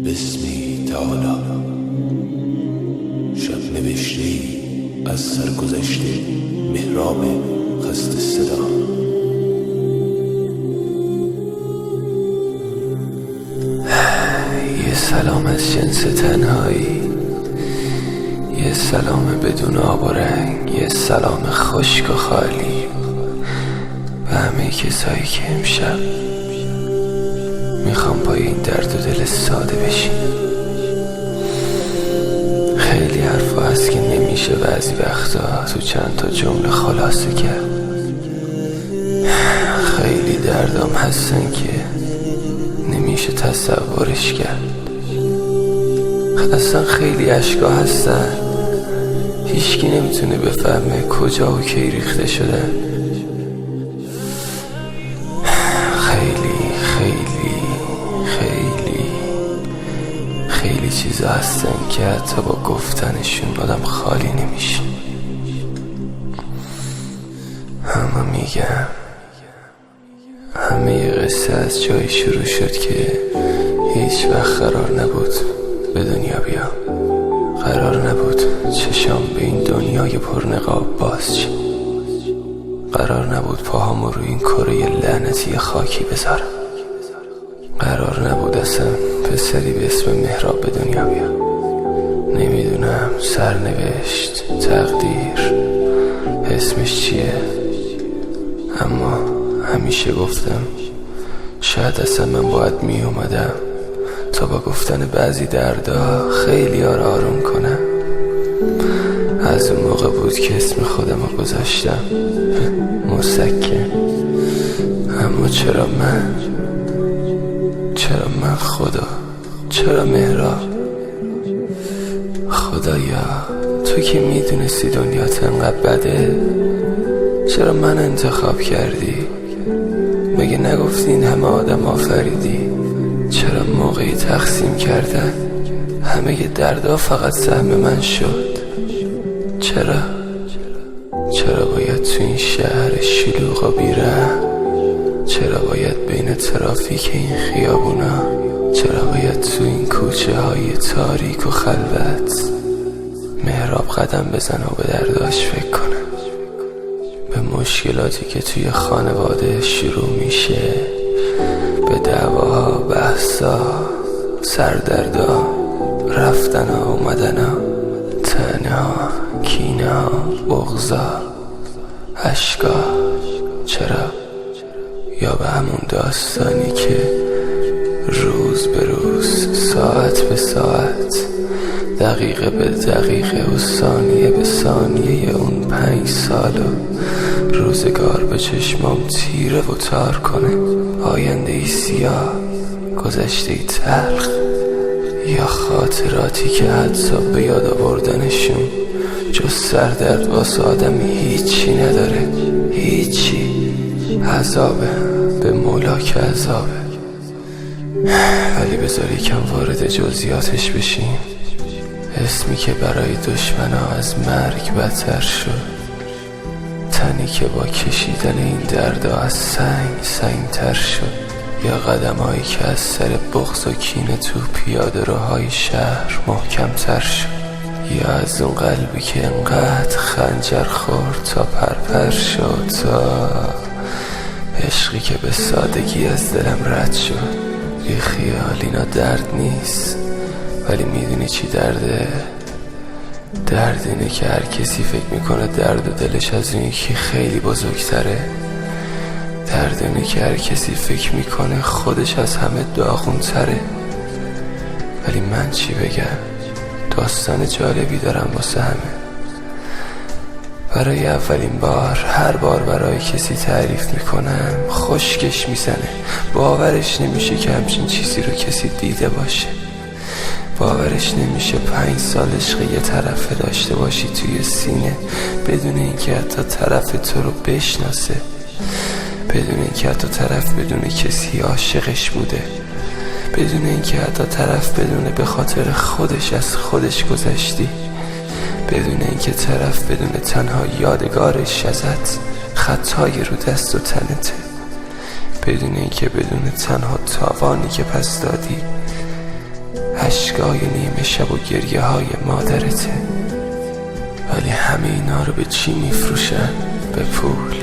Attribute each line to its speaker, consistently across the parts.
Speaker 1: بسمی تعالی شب نوشته از سرگذشته محراب خسته صدا. یه سلام از جنس تنهایی، یه سلام بدون آب و رنگ، یه سلام خشک و خالی به همه کسایی که امشب میخوام پای این درد و دل ساده بشین. خیلی حرفا هست که نمیشه بعضی وقتا تو چند تا جمله خلاصه کرد. خیلی دردام هستن که نمیشه تصورش کرد. اصلا خیلی اشکا هستن هیچکی نمیتونه بفهمه کجا و کی ریخته شدن. خیلی چیزا هستن که حتی با گفتنشون آدم خالی نمیشه. اما میگم همه قصه از جایی شروع شد که هیچ وقت قرار نبود به دنیا بیام. قرار نبود چشام به این دنیای پرنقاب باز شه. قرار نبود پاهامو روی این کره لعنتی خاکی بذارم. قرار نبود اصلا پسری به اسم مهراب به دنیا بیام. نمیدونم سرنوشت، تقدیر اسمش چیه، اما همیشه گفتم شاید اصلا من باید می اومدم تا با گفتن بعضی دردا خیلی ها را آروم کنم. از اون موقع بود که اسم خودم رو گذاشتم مسکن. اما چرا من خدا، چرا مهراب؟ خدایا تو که میدونستی دنیات انقدر بده چرا من انتخاب کردی؟ مگه نگفتی این همه آدم آفریدی؟ چرا موقعی تقسیم کردن همه دردا فقط سهم من شد؟ چرا باید تو این شهر شلوغ و بیرحم؟ چرا باید بین ترافیک این خیابونا؟ چرا باید تو این کوچه های تاریک و خلوت مهراب قدم بزنه و به درداش فکر کنه؟ به مشکلاتی که توی خانواده شروع میشه، به دعواها، بحثا، سردردا، رفتنا، اومدنا، طعنه‌ها، کینه‌ها، بغضا، اشکا. چرا؟ یا به همون داستانی که روز به روز، ساعت به ساعت، دقیقه به دقیقه و ثانیه به ثانیه اون 5 سال و روزگار به چشمام تیره و تار کنه. آینده ای سیاه، گذشته ای تلخ، یا خاطراتی که حتی به یاد آوردنشون جز سردرد واسه آدم هیچی نداره. هیچی. عذابه، به مولا که عذابه. ولی بذار یکم وارد جزئیاتش بشیم. اسمی که برای دشمنا از مرگ بدتر شد، تنی که با کشیدن این دردا از سنگ تر شد، یا قدم هایی که از سر بغض و کینه تو پیاده روهای شهر محکم تر شد، یا از اون قلبی که انقدر خنجر خورد تا پرپر شد، تا عشقی که به سادگی از دلم رد شد. بی خیال اینا درد نیست، ولی میدونی چی درده؟ درد اینه که هر کسی فکر میکنه درد و دلش از اون یکی خیلی بزرگتره. درد اینه که هر کسی فکر میکنه خودش از همه داغونتره. ولی من چی بگم؟ داستان جالبی دارم واسه همه. برای اولین بار، هر بار برای کسی تعریف میکنم خشکش میزنه. باورش نمیشه که همچین چیزی رو کسی دیده باشه. باورش نمیشه 5 سال عشق یه طرفه داشته باشی توی سینه بدون اینکه حتی طرف تو رو بشناسه، بدون اینکه حتی طرف بدون کسی عاشقش بوده، بدون اینکه حتی طرف بدونه به خاطر خودش از خودش گذشتی، بدون اینکه طرف بدونه تنها یادگارش ازت خطای رو دست و تنته، بدون اینکه بدونه تنها تاوانی که پس دادی اشکای نیمه شب و گریه های مادرته. ولی همه اینا رو به چی میفروشن؟ به پول،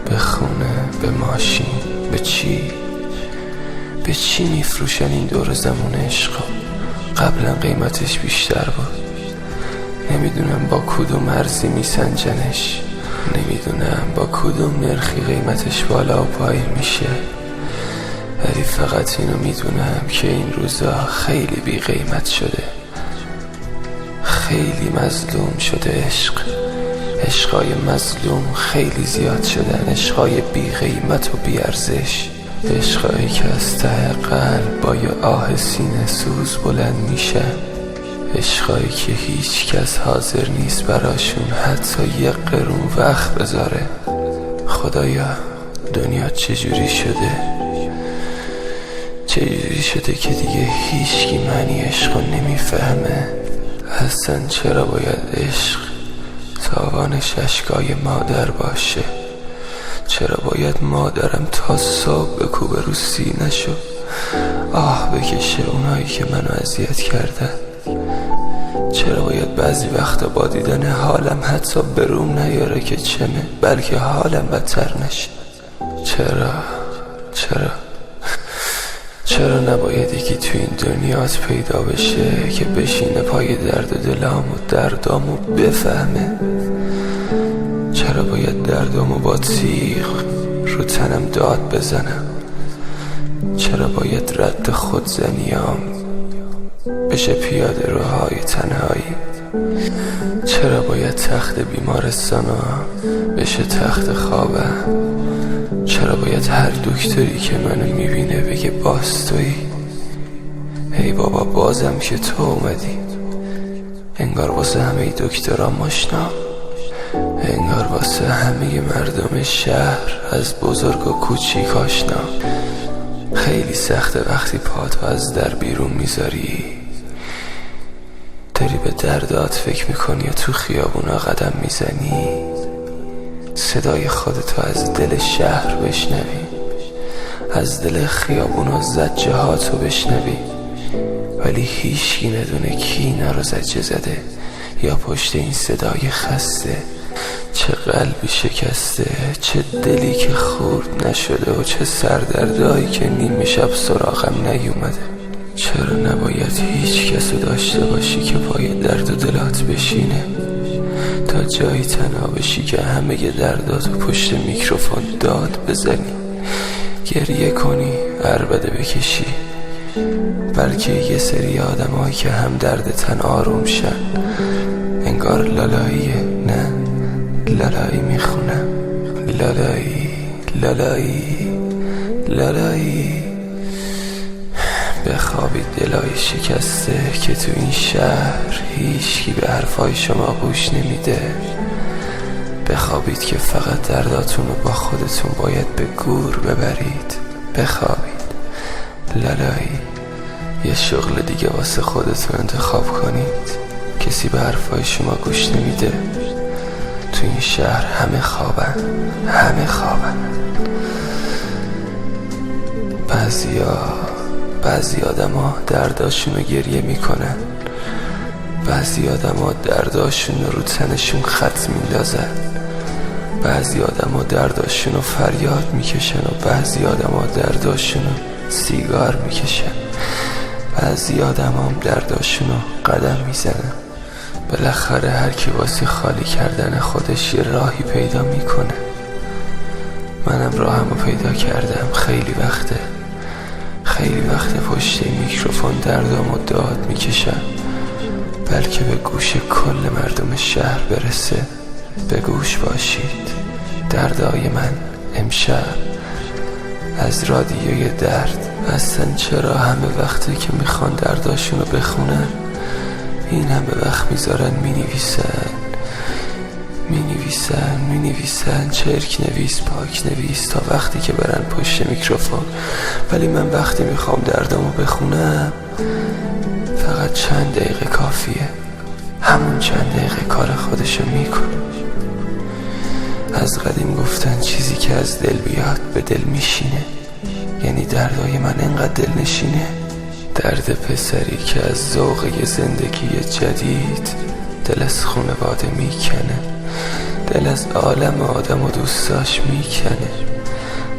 Speaker 1: به خونه، به ماشین، به چی؟ به چی میفروشن این دور زمان عشقا؟ قبلا قیمتش بیشتر بود. نمیدونم با کدوم ارزی میسنجنش، نمیدونم با کدوم نرخی قیمتش بالا و پایین میشه. ولی فقط اینو میدونم که این روزا خیلی بی قیمت شده، خیلی مظلوم شده عشق. عشقای مظلوم خیلی زیاد شدن، عشقای بی قیمت و بی ارزش، عشقایی که از ته قلب با یه آه سینه سوز بلند میشه، عشقایی که هیچ کس حاضر نیست براشون حتی یه قرون وقت بذاره. خدایا دنیا چجوری شده؟ چجوری شده که دیگه هیچکی معنی عشقو نمیفهمه؟ اصلا چرا باید عشق تاوانش اشکای مادر باشه؟ چرا باید مادرم تا صبح بکوبه رو سینه‌شو آه بکشه اونایی که منو اذیت کردن؟ چرا باید بعضی وقتا با دیدن حالم حتی بروم نیاره که چمه، بلکه حالم بدتر نشه؟ چرا نباید یکی تو این دنیات پیدا بشه که بشینه پای درد دلم و دردامو بفهمه؟ چرا باید دردامو با تیغ رو تنم داد بزنم؟ چرا باید رد خودزنیام بشه پیاده روهای تنهایی؟ چرا باید تخت بیمارستانم بشه تخت خوابم؟ چرا باید هر دکتری که منو میبینه بگه باز تویی؟ ای بابا بازم که تو اومدی. انگار واسه همه دکترها ماشنا، انگار واسه همه مردم شهر از بزرگ و کوچیک آشنا. خیلی سخته وقتی پاتو از در بیرون میذاری، داری به دردات فکر میکنی یا تو خیابونا قدم میزنی، صدای خودتو از دل شهر بشنوی، از دل خیابونا زجه هاتو بشنوی، ولی هیچکی ندونه کی اینا رو زجه زده یا پشت این صدای خسته چه قلبی شکسته، چه دلی که خورد نشده و چه سردردایی که نیمه شب سراغم نیومده. چرا نباید هیچ کسو داشته باشی که پای درد و دلات بشینه تا جایی تنها بشی که همه درداتو پشت میکروفون داد بزنی، گریه کنی، عربده بکشی، بلکه یه سری آدمایی که هم درد تن آروم شن، انگار لالاییه، نه لالایی میخونم، لالایی بخوابید دلای شکسته که تو این شهر هیچکی به حرفای شما گوش نمیده. بخوابید که فقط درداتون رو با خودتون باید به گور ببرید. بخوابید لالایی، یه شغل دیگه واسه خودتون انتخاب کنید. کسی به حرفای شما گوش نمیده. تو این شهر همه خوابن. بعضی آدم ها درداشون رو گریه میکنن، بعضی آدم ها درداشون رو تنشون خط میندازن، بعضی آدم ها درداشون رو فریاد میکشن و بعضی آدم ها درداشون رو سیگار میکشن، بعضی آدم هم درداشون رو قدم میزنن. بالاخره هر کی واسه خالی کردن خودش یه راهی پیدا میکنه. منم راهمو پیدا کردم. خیلی وقته پشت میکروفون دردامو داد میکشم، بلکه به گوش کل مردم شهر برسه. به گوش باشید. دردای من امشب از رادیوی درد. اصلا چرا همه وقتی که میخوان درداشونو بخونن این همه وقت میذارن مینویسن چرک نویس پاک نویس تا وقتی که برن پشت میکروفون. ولی من وقتی میخوام دردامو بخونم فقط چند دقیقه کافیه. همون چند دقیقه کار خودشو میکنه. از قدیم گفتن چیزی که از دل بیاد به دل میشینه. یعنی دردای من انقدر دل نشینه، درد پسری که از ذوق یه زندگی جدید دل از خانواده میکنه، دل از عالم آدم و دوستاش میکنه.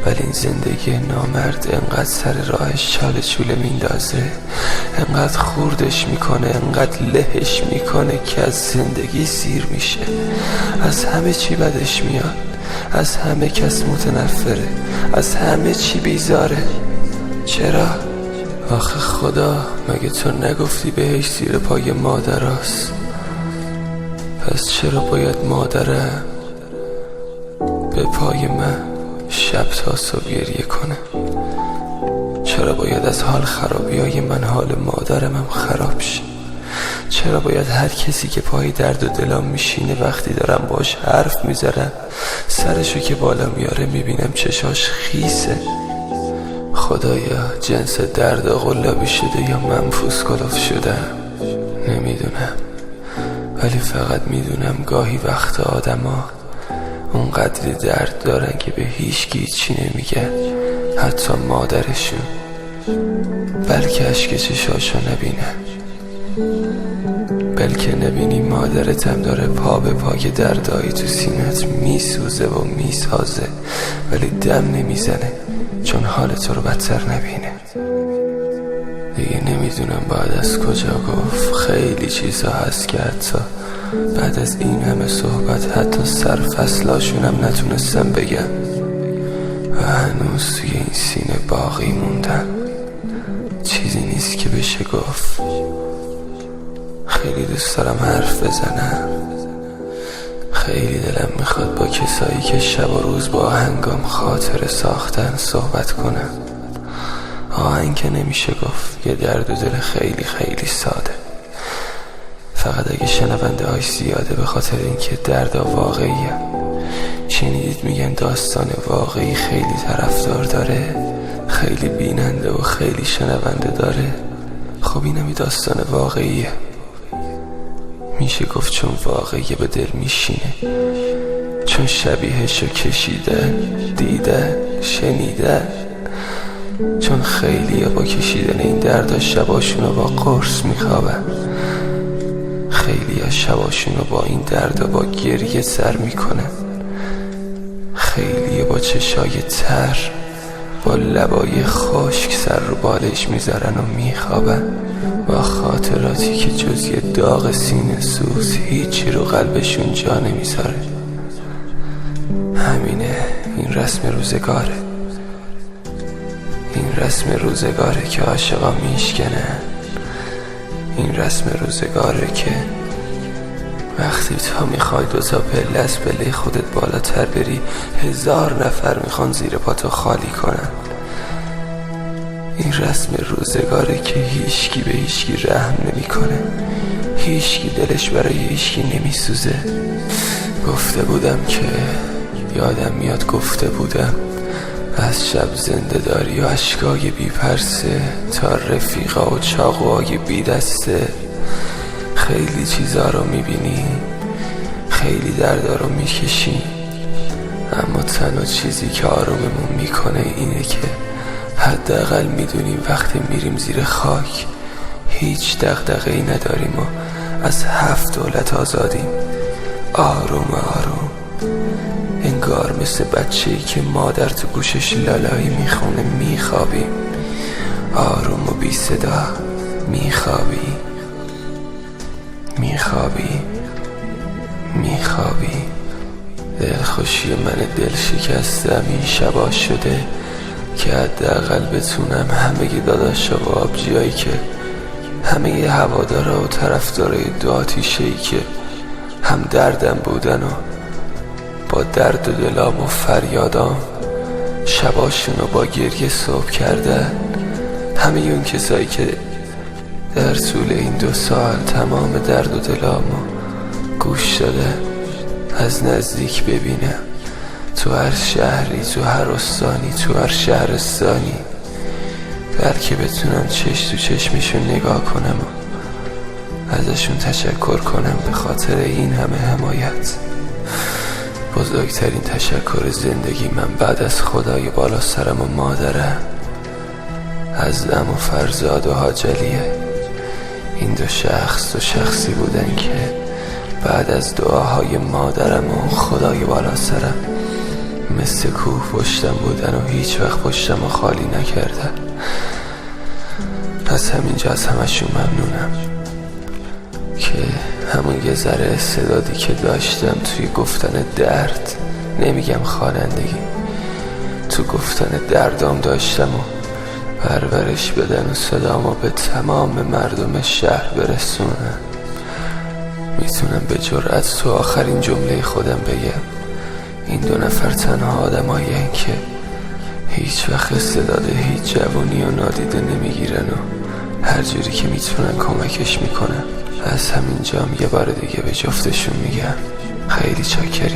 Speaker 1: ولی این زندگی نامرد انقدر سر راهش چاله چوله میندازه، انقدر خوردش میکنه، انقدر لهش میکنه که از زندگی سیر میشه. از همه چی بدش میاد، از همه کس متنفره، از همه چی بیزاره. چرا؟ آخه خدا مگه تو نگفتی بهش زیر پای مادراست؟ پس چرا باید مادرم به پای من شب تا صبح گریه کنه؟ چرا باید از حال خرابیای من حال مادرم هم خراب شه؟ چرا باید هر کسی که پای درد و دلم میشینه وقتی دارم باش حرف میزنم سرشو که بالا میاره میبینم چشاش خیسه؟ خدایا جنس درد قلابی شده یا منفوس کلوف شدم نمیدونم، ولی فقط میدونم گاهی وقت آدما اونقدری درد دارن که به هیچکی چی نمیگن، حتی مادرشون، بلکه اشک چشاشو نبینن. بلکه نبینی مادرت هم داره پا به پای دردایی تو سینت میسوزه و میسازه ولی دم نمیزنه چون حال تو رو بدتر نبینه. دیگه نمیدونم بعد از کجا گفت، خیلی چیزا هست که حتی بعد از این همه صحبت حتی سرفصلاشونم نتونستم بگم و هنوز توی این سینه باقی موندن. چیزی نیست که بشه گفت. خیلی دوست دارم حرف بزنم، خیلی دلم میخواد با کسایی که شب و روز با آهنگام خاطره ساختن صحبت کنم. آهنگ که نمیشه گفت، یه درد و دل خیلی خیلی ساده. فقط اگه شنونده هاش زیاده به خاطر اینکه دردا واقعیه. شنیدید میگن داستان واقعی خیلی طرفدار داره، خیلی بیننده و خیلی شنونده داره. خب اینم داستان واقعیه، میشه گفت چون واقعیه به دل میشینه، چون شبیهشو کشیدن، دیدن، شنیدن، چون خیلی با کشیدن این دردا شباشونو با قرص میخوابن، خیلی ها شباشونو با این دردا با گریه سر میکنن، خیلی با چشای تر با لبای خشک سر رو بالش میذارن و میخوابن با خاطراتی که جز یه داغ سینه سوز هیچی رو قلبشون جا نمیذاره. همینه، این رسم روزگاره، این رسم روزگاره که عاشقا میشکنن، این رسم روزگاره که وقتی تا میخوای دوتا پله از پله خودت بالاتر بری 1000 نفر میخوان زیر پاتو خالی کنن. این رسم روزگاره که هیچکی به هیچکی رحم نمیکنه، هیچکی دلش برای هیچکی نمیسوزه. گفته بودم که یادم میاد، گفته بودم از شب زنده داری و اشکای بی پرسه تا رفیقا و چاقوهای بی دسته. خیلی چیزا رو میبینی، خیلی دردا رو میکشی، اما تنها چیزی که آروممون میکنه اینه که حداقل میدونیم وقتی میریم زیر خاک هیچ دغدغه‌ای نداریم و از 7 دولت آزادیم. آروم آروم، انگار مثل بچه‌ای که مادر تو گوشش لالایی میخونه میخوابیم. آروم و بی صدا میخوابی، میخوابی، میخوابی. دلخوشی من دل شکستم این شبا شده که حداقل بتونم همه داداشا و آبجیایی که همه هوادارا و طرفدارای دو آتیشه‌ای که هم دردم بودن و با درد و دلام و فریادام شباشونو با گریه صبح کردن، همه اون کسایی که در طول این 2 سال تمام درد و دلامو گوش دادن، از نزدیک ببینم تو هر شهری، تو هر استانی، تو هر شهرستانی، بلکه بتونم چشم تو چشمشون نگاه کنم و ازشون تشکر کنم به خاطر این همه حمایت. بزرگترین تشکر زندگی من بعد از خدای بالا سرم و مادرم ازدم و فرزاد و حاجلیه. این دو شخصی بودن که بعد از دعاهای مادرم و خدای بالا سرم مثل کوه پشتم بودن و هیچ وقت پشتم رو خالی نکردن. از همینجا از همشون ممنونم که همون یه ذره استعدادی که داشتم توی گفتن درد، نمیگم خوانندگی، تو گفتن دردام داشتم و پرورش بدن و صدامو به تمام مردم شهر برسونم. میتونم به جرأت تو آخرین جمله خودم بگم این دو نفر تنها آدمایین که هیچ وقت استعداد هیچ جوونی و نادیده نمیگیرن و هر جوری که میتونن کمکش میکنن. از همینجام یه بار دیگه به جفتشون میگم خیلی چاکرین.